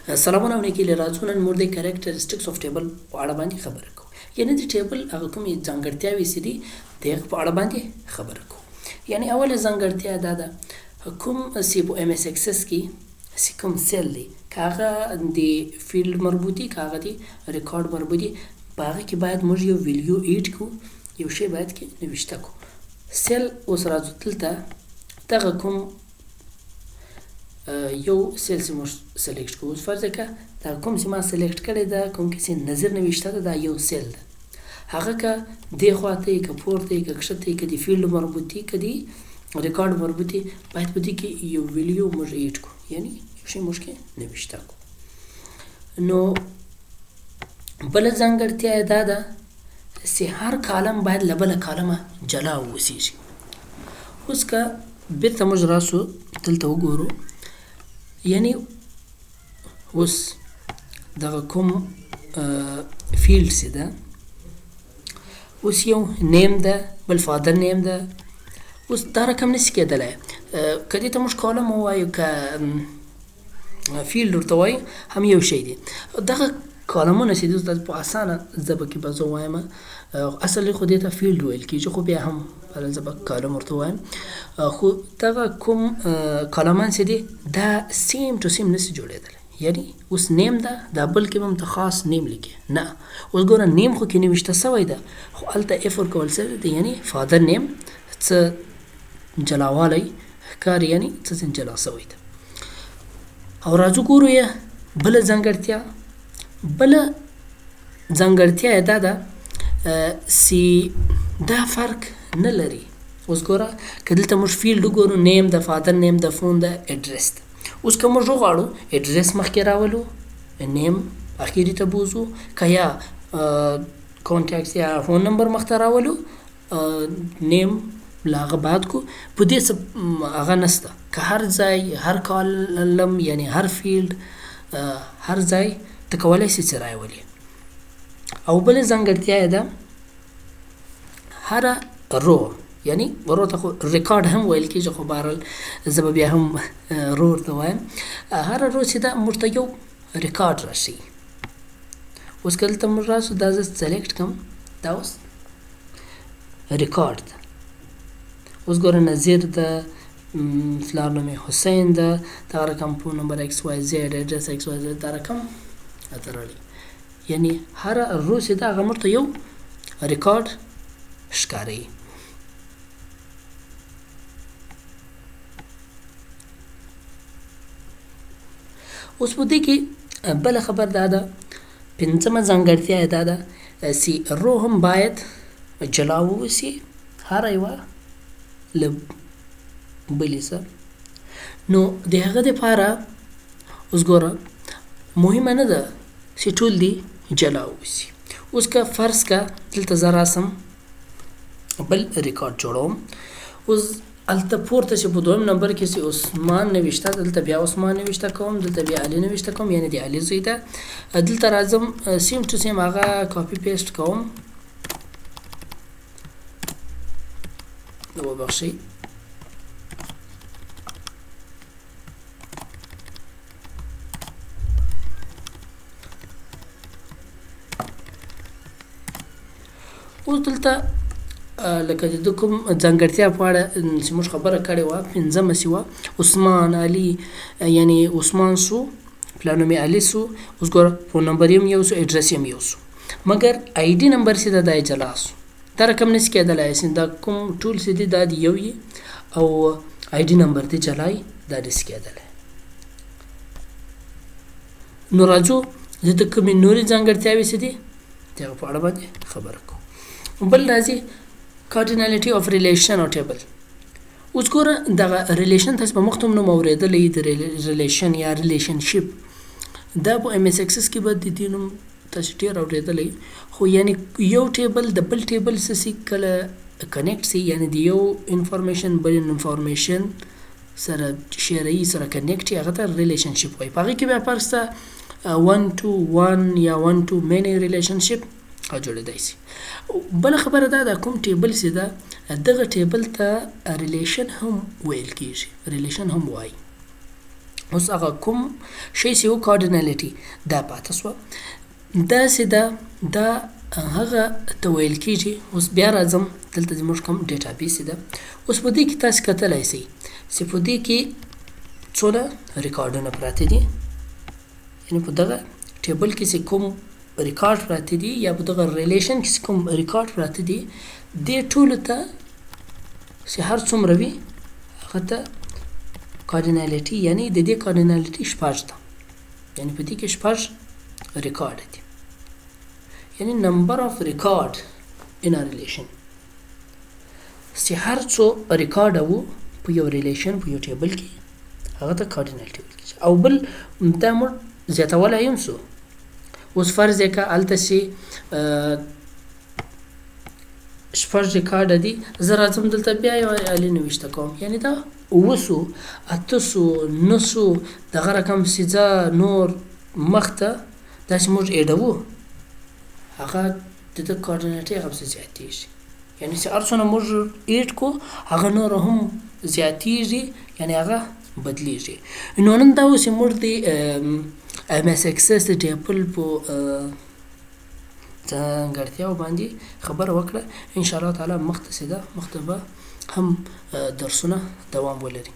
سلامونه علیکم راځو نن موږ د کریکټریسټکس اف ټیبل په اړه باندې خبرې کوو. یعنی د ټیبل هغه کومې ځانګړتیاوې چې دي د هغې په اړه باندې خبرې کوو. یعنی اوله ځانګړتیا دا ده کوم چې په ایم ایس اکسس کې چې کوم سیل دی که هغه د فیلډ مربوطي که هغه د ریکارډ مربوطي په هغه کې باید موږ یو ویلیو ایډ کړو، یو شی باید کې نوشته کړو. سیل اوس راځو دلته دغه کوم یو سیل چې موږ سلیکټ کوو. فرض کړه دا کوم چې ما سلیکټ کړی ده کوم کې چې نظر نوشته ده دا یو سیل ده، هغه که دې خواته یې که پورته یې که کښته یې که د فیلډ مربوطي که د ریکارډ مربوطي باید په دې کې یو ویلیو موږ ایډ کړو، یعنی یو شی موږ کې نوشته کړو. نو بله ځانګړتیا یې دا ده چې هر کالم باید له بله کالمه جلا واوسیږي. اوس که بېرته موږ راسو دلته وګورو، یعنی اوس دغه کوم فیلډ چې ده اوس یو نیم ده بل فادر نیم ده. اوس دا رقم نشي کېدلی که دې ته موږ کالم ووایو که فیلډ ورته وایو هم یو شی دی. دغه کالمونه چې دي په اسانه ژبه کې به زه ووایم اصل خو دې ته فیلډ ویل کېږي، خو بیا هم زه به کالم ورته وایم. خو دغه کوم کالمان چې دي دا سیم ټو سیم نشي جوړېدلی. یعنی اوس نیم ده دا بل کې به هم ته خاص نیم لیکې نه. اوس ګوره نیم خو کې نوشته سوی ده خو هلته اف ورکول سوی ده، یعنی فادر نیم څه جلاوالی ښکاري، یعنی څه ځین جلا سوی ده. او راځو ګورو یې بله ځانګړتیا یې دا ده چې دا فرق نه لري. اوس ګوره که دلته موږ فیلډ وګورو نیم د فادر نیم د فون د اډرس ده. اوس که موږ وغواړو اډرس مخکې راولو نیم اخري ته بوځو، که یا کانټیکټس یا فون نمبر مخته راولو نیم له هغه بعد کو. په دې څه هغه نشته که هر ځای هر کالم یعنی هر فیلډ هر ځای ته کولی شي چې راولي. او بله ځانګړتیا یې ده هره رو، یعنی رو ته خو ریکارډ هم ویل کېږي خو بهرحال زه به بیا هم رو ورته وایم. هره رو چې ده موږ ته یو ریکارډ راشي. اوس که دلته موږ راسو دا زه سلیکټ کړم دا اوس ریکارډ ده. اوس ګوره نظیر ده، پلار نوم یې حسین ده، دغه رقم فون نمبر ایکس وای زیډ اډرس ایکس وای زیډ دا رقم هلته راغلی. یعنی هره رو چې ده هغه موږ ته یو ریکارډ ښکاري. اوس په دې کې بله خبر دا ده پنځمه ځانګړتیا یې دا ده چې رو هم باید جلا واوسي هره یوه له بلې سره. نو د هغه دپاره اوس ګوره مهمه نه ده چې ټول دي جلا واوسي. اوس که فرض که دلته زه راسم بل ریکارډ جوړوم، اوس هلته پورته چې په دویم نمبر کې چې عثمان نوشته دلته بیا عثمان نوشته کوم، دلته بیا علي نوشته کوم، یعنی د علي زوی ده. دلته راځم سیم ټو سیم هغه کاپي پیسټ کوم. وبخښئ اوس دلته لکه د کوم ځانګړتیا په اړه چې موږ خبره کړې وه پنځمه چې وه عثمان علي، یعنی عثمان سو پلار نوم یې علي سو. اوس ګوره فون نمبر یې هم یو سو اډرس یې هم یو سو، مګر آی ډي نمبر چې ده دا یې جلا سو. دا رقم نشي کېدلی چې دا کوم ټول چې دي دا د یو یې او آی ډي نمبر دې جلا یې دا نشي کېدلی. نو راځو دلته کومې نورې ځانګړتیاوې چې دي د هغه په اړه باندې خبره کوو. بل راځي کارډینالیټي اف ریلیشن او ټیبل. اوس ګوره دغه ریلیشن تاسو په مخکې هم نوم اورېدلی د ریلیشن یا ریلیشنشپ. دا په ایم ایس اکسس کې به د دې نوم تاسو ډېر اورېدلی، خو یعنی یو ټیبل د بل ټیبل سره کله کنیکټ سي، یعنی د یو انفارمیشن بل انفارمیشن سره شیروي سره کنیکټ شي هغه ته ریلیشنشپ وایي. په هغې کې بیا فرض ته 1 to 1 یا 1 to many ریلیشنشپ جوړېدای شي. بله خبره دا ده کوم ټیبل چې ده دغه ټیبل ته ریلیشن هم ویل کېږي، ریلیشن هم وایي. اوس هغه کوم شی چې و کارډینالیټي دا پاته شوه. داسې ده دا هغه ته ویل کېږي. اوس بیا راځم دلته زموږ کوم ډیټابیس ده. اوس په دې کې تاسو کتلی شئ چې په دې کې څونه ریکارډونه پراته دي، یعنې په دغه ټیبل کې چې کوم ریکارډ پراته دي یا په دغه ریلیشن کې چې کوم ریکارډ پراته دي دې ټولو ته چې هر څومره وي هغه ته کارډینالیټي، یعنې د دې کارډینالیټي شپږ ده، یعنې په دې کې شپږ ریکارډ دي، یعنی نمبر آف ریکارډ ان ا ریلیشن چې هر څو ریکارډ وو په یو ریلیشن په یو ټیبل کې هغه ته کارډینالیټي ویل کېږي. او بل دا موږ زیاتولی هم سو. اوس فرض یې که هلته چې شپږ ریکارډه دي، زه راځم دلته بیا یو الې نوشته کوم، یعنې دا 7 سو 8 سو 9 سو دغه رقم چې ځه نور مخته دا چې موږ ایډوو هغه د ده کارډینالیټي هغه پسې زیاتېږي، یعنې چې هر څونه موږ ایډ کو هغه نور هم زیاتېږي، یعنې هغه بدلیږي. نو نن دا اوس موږ د ایم ایس اکسس د ټیبل په ځانګړتیاو باندې خبره وکړه. انشاءالله تعالی مخته به هم درسونه دوام ولري.